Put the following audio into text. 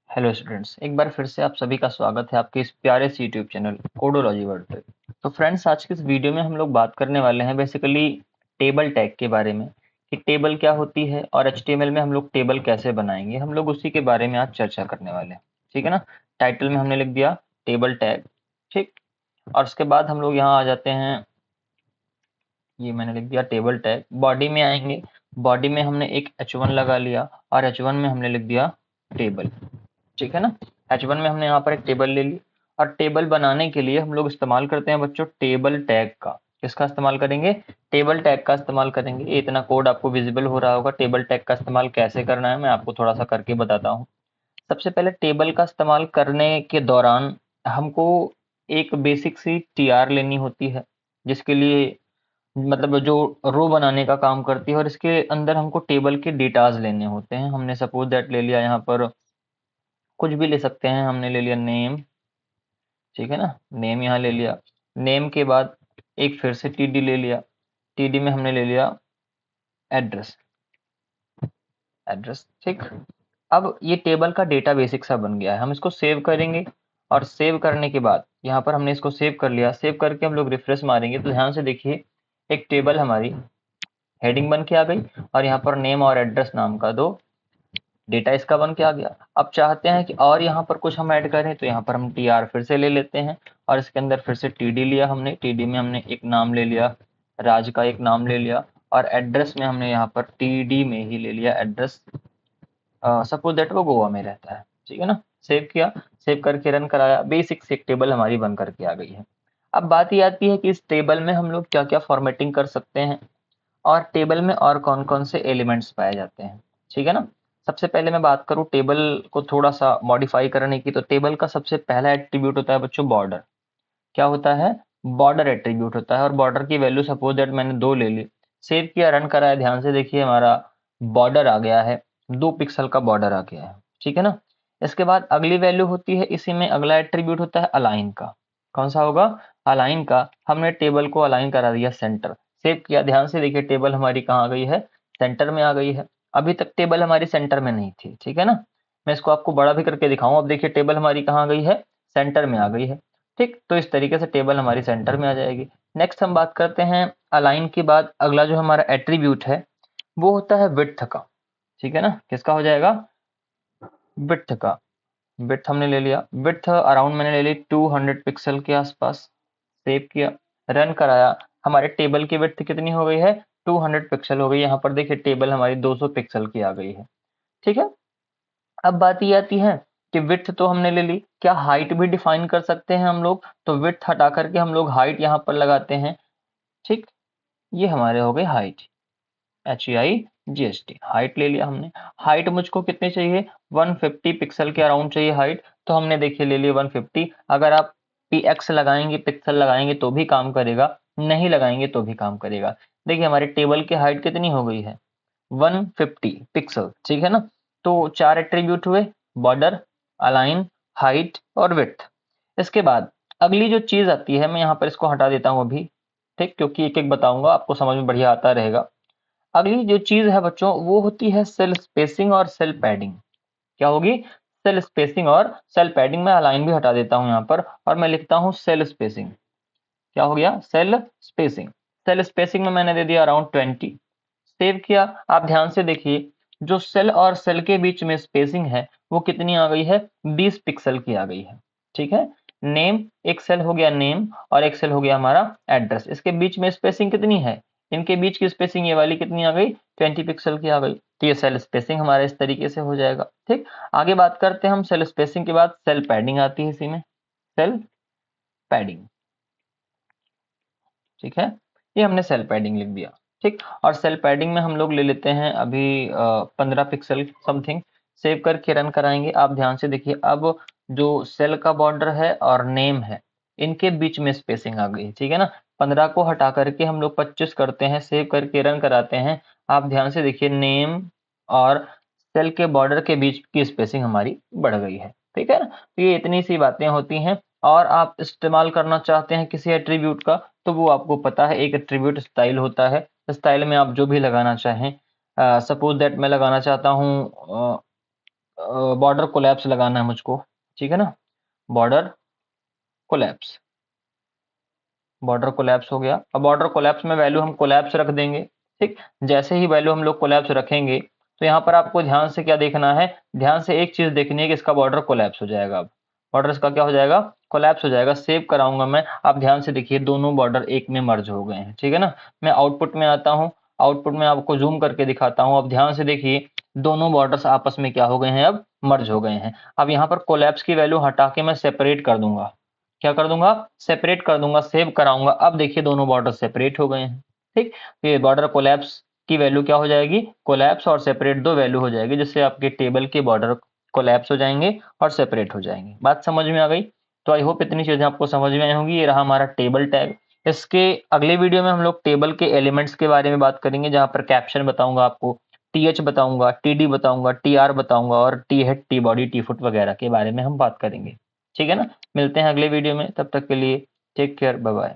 Hello students, एक बार फिर से आप सभी का स्वागत है आपके इस प्यारे से यूट्यूब चैनल कोडोलॉजी वर्ल्ड पे। तो फ्रेंड्स, आज की इस वीडियो में हम लोग बात करने वाले हैं बेसिकली टेबल टैग के बारे में कि टेबल क्या होती है और एचटीएमएल में हम लोग टेबल कैसे बनाएंगे। हम लोग उसी के बारे में आज चर्चा करने वाले हैं, ठीक है ना। टाइटल में हमने लिख दिया टेबल टैग, ठीक। और उसके बाद हम लोग यहाँ आ जाते हैं, ये मैंने लिख दिया टेबल टैग। बॉडी में आएंगे, बॉडी में हमने एक H1 लगा लिया और H1 में हमने लिख दिया टेबल, ठीक है ना। H1 में हमने यहाँ पर एक टेबल ले ली और टेबल बनाने के लिए हम लोग इस्तेमाल करते हैं बच्चों टेबल टैग का। किसका इस्तेमाल करेंगे? टेबल टैग का इस्तेमाल करेंगे। ये इतना कोड आपको विजिबल हो रहा होगा। टेबल टैग का इस्तेमाल कैसे करना है मैं आपको थोड़ा सा करके बताता हूँ। सबसे पहले टेबल का इस्तेमाल करने के दौरान हमको एक बेसिक सी टीआर लेनी होती है, जिसके लिए मतलब जो रो बनाने का काम करती है, और इसके अंदर हमको टेबल के डेटाज लेने होते हैं। हमने सपोज दैट ले लिया, यहाँ पर कुछ भी ले सकते हैं। हमने ले लिया नेम, ठीक है ना। नेम यहाँ ले लिया। नेम के बाद एक फिर से टीडी ले लिया। टीडी में हमने ले लिया एड्रेस, एड्रेस, ठीक। अब ये टेबल का डेटा बेसिक सा बन गया है। हम इसको सेव करेंगे और सेव करने के बाद यहाँ पर हमने इसको सेव कर लिया। सेव करके हम लोग रिफ्रेश मारेंगे तो ध्यान से देखिए एक टेबल हमारी हेडिंग बन के आ गई और यहाँ पर नेम और एड्रेस नाम का दो डेटा इसका बन के आ गया। अब चाहते हैं कि और यहाँ पर कुछ हम ऐड करें, तो यहाँ पर हम टीआर फिर से ले लेते हैं और इसके अंदर फिर से टीडी लिया हमने। टीडी में हमने एक नाम ले लिया, राज का एक नाम ले लिया, और एड्रेस में हमने यहाँ पर टीडी में ही ले लिया एड्रेस। सपोज दैट वो गोवा में रहता है, ठीक है ना। सेव किया, सेव करके रन कराया, बेसिक से एक टेबल हमारी बन करके आ गई है। अब बात ये आती है कि इस टेबल में हम लोग क्या क्या फॉर्मेटिंग कर सकते हैं और टेबल में और कौन कौन से एलिमेंट्स पाए जाते हैं, ठीक है ना। सबसे पहले मैं बात करूं टेबल को थोड़ा सा मॉडिफाई करने की, तो टेबल का सबसे पहला एट्रीब्यूट होता है बच्चों बॉर्डर। क्या होता है? बॉर्डर एट्रीब्यूट होता है। और बॉर्डर की वैल्यू सपोज दैट मैंने 2 ले ली, सेव किया, रन कराया, ध्यान से देखिए हमारा बॉर्डर आ गया है, 2 पिक्सल का बॉर्डर आ गया है, ठीक है ना। इसके बाद अगली वैल्यू होती है, इसी में अगला एट्रीब्यूट होता है अलाइन का। कौन सा होगा? अलाइन का। हमने टेबल को अलाइन करा दिया सेंटर। सेव किया, ध्यान से देखिए टेबल हमारी कहाँ आ गई है? सेंटर में आ गई है। अभी तक टेबल हमारी सेंटर में नहीं थी, ठीक है ना। मैं इसको आपको बड़ा भी करके दिखाऊं। अब देखिए टेबल हमारी कहाँ आ गई है? सेंटर में आ गई है, ठीक। तो इस तरीके से टेबल हमारी सेंटर में आ जाएगी। नेक्स्ट हम बात करते हैं अलाइन के बाद अगला जो हमारा एट्रीब्यूट है वो होता है विड्थ का, ठीक है ना। किसका हो जाएगा? विड्थ का। विड्थ हमने ले लिया, विड्थ अराउंड मैंने ले ली 200 पिक्सल के आसपास। सेव किया, रन कराया, हमारे टेबल की विड्थ कितनी हो गई है? 200 पिक्सल हो गई। यहाँ पर देखिए टेबल हमारी 200 पिक्सल की आ गई है, ठीक है। अब बात ये आती है कि विड्थ तो हमने ले ली, क्या हाइट भी डिफाइन कर सकते हैं हम लोग? तो विड्थ हटा करके हम लोग हाइट यहाँ पर लगाते हैं, ठीक। ये हमारे हो गए हाइट, HEIGHT, हाइट ले लिया हमने। हाइट मुझको कितनी चाहिए? 150 पिक्सल के अराउंड चाहिए हाइट, तो हमने देखिए ले लिया 150। अगर आप PX लगाएंगे, पिक्सल लगाएंगे तो भी काम करेगा, नहीं लगाएंगे तो भी काम करेगा। देखिए हमारे टेबल की हाइट कितनी हो गई है? 150 पिक्सल, ठीक है ना। तो 4 एट्रीब्यूट हुए, बॉर्डर, अलाइन, हाइट और विड्थ। इसके बाद अगली जो चीज आती है, मैं यहाँ पर इसको हटा देता हूँ अभी, ठीक, क्योंकि एक एक बताऊंगा आपको समझ में बढ़िया आता रहेगा। अगली जो चीज है बच्चों वो होती है सेल स्पेसिंग और सेल पैडिंग। क्या होगी? सेल स्पेसिंग और सेल पैडिंग। मैं अलाइन भी हटा देता हूँ यहाँ पर और मैं लिखता हूँ सेल स्पेसिंग। क्या हो गया? Cell spacing. सेल स्पेसिंग में मैंने दे दिया अराउंड 20। सेव किया। आप ध्यान से देखिए जो सेल और सेल के बीच में स्पेसिंग है वो कितनी आ गई है? 20 पिक्सल की आ गई है, ठीक है। नेम, एक सेल हो गया नेम और एक सेल हो गया हमारा एड्रेस। इसके बीच में स्पेसिंग कितनी है? इनके बीच की स्पेसिंग ये वाली कितनी आ गई? 20 पिक्सल की आ गई। तो ये सेल स्पेसिंग हमारा इस तरीके से हो जाएगा, ठीक। आगे बात करते हैं हम सेल स्पेसिंग के बाद सेल पैडिंग आती है इसी में, सेल पैडिंग, ठीक है। ये हमने सेल पैडिंग लिख दिया, ठीक। और सेल पैडिंग में हम लोग ले लेते हैं अभी 15 पिक्सल समथिंग। सेव करके रन कराएंगे। आप ध्यान से देखिए अब जो सेल का बॉर्डर है और नेम है इनके बीच में स्पेसिंग आ गई, ठीक है ना। 15 को हटा करके हम लोग 25 करते हैं, सेव करके रन कराते हैं। आप ध्यान से देखिए नेम और सेल के बॉर्डर के बीच की स्पेसिंग हमारी बढ़ गई है, ठीक है ना। तो ये इतनी सी बातें होती हैं। और आप इस्तेमाल करना चाहते हैं किसी एट्रीब्यूट का, तो वो आपको पता है, एक एट्रीब्यूट स्टाइल होता है। स्टाइल में आप जो भी लगाना चाहें, सपोज दैट मैं लगाना चाहता हूँ बॉर्डर कोलैप्स लगाना है मुझको, ठीक है ना। बॉर्डर कोलैप्स, बॉर्डर कोलैप्स हो गया। अब बॉर्डर कोलैप्स में वैल्यू हम कोलैप्स रख देंगे, ठीक। जैसे ही वैल्यू हम लोग कोलैप्स रखेंगे तो यहाँ पर आपको ध्यान से क्या देखना है, ध्यान से एक चीज देखनी है कि इसका बॉर्डर कोलैप्स हो जाएगा। अब बॉर्डर इसका क्या हो जाएगा, कोलैप्स हो जाएगा। सेव कराऊंगा मैं, आप ध्यान से देखिए दोनों बॉर्डर एक में मर्ज हो गए हैं, ठीक है ना। मैं आउटपुट में आता हूँ, आउटपुट में आपको जूम करके दिखाता हूँ। अब ध्यान से देखिए दोनों बॉर्डर्स आपस में क्या हो गए हैं, अब मर्ज हो गए हैं। अब यहाँ पर कोलैप्स की वैल्यू हटा के मैं सेपरेट कर दूंगा, क्या कर दूंगा, सेपरेट कर दूंगा, सेव कराऊंगा। अब देखिए दोनों बॉर्डर सेपरेट हो गए हैं, ठीक। ये बॉर्डर कोलैप्स की वैल्यू क्या हो जाएगी, कोलैप्स और सेपरेट दो वैल्यू हो जाएगी, जिससे आपके टेबल के बॉर्डर कोलैप्स हो जाएंगे और सेपरेट हो जाएंगे। बात समझ में आ गई। तो आई होप इतनी चीजें आपको समझ में आई होंगी। ये रहा हमारा टेबल टैग। इसके अगले वीडियो में हम लोग टेबल के एलिमेंट्स के बारे में बात करेंगे, जहां पर कैप्शन बताऊंगा आपको, टीएच बताऊंगा, टीडी बताऊंगा, टीआर बताऊंगा और T head, T body, T foot वगैरह के बारे में हम बात करेंगे, ठीक है ना। मिलते हैं अगले वीडियो में, तब तक के लिए टेक केयर, बाय बाय।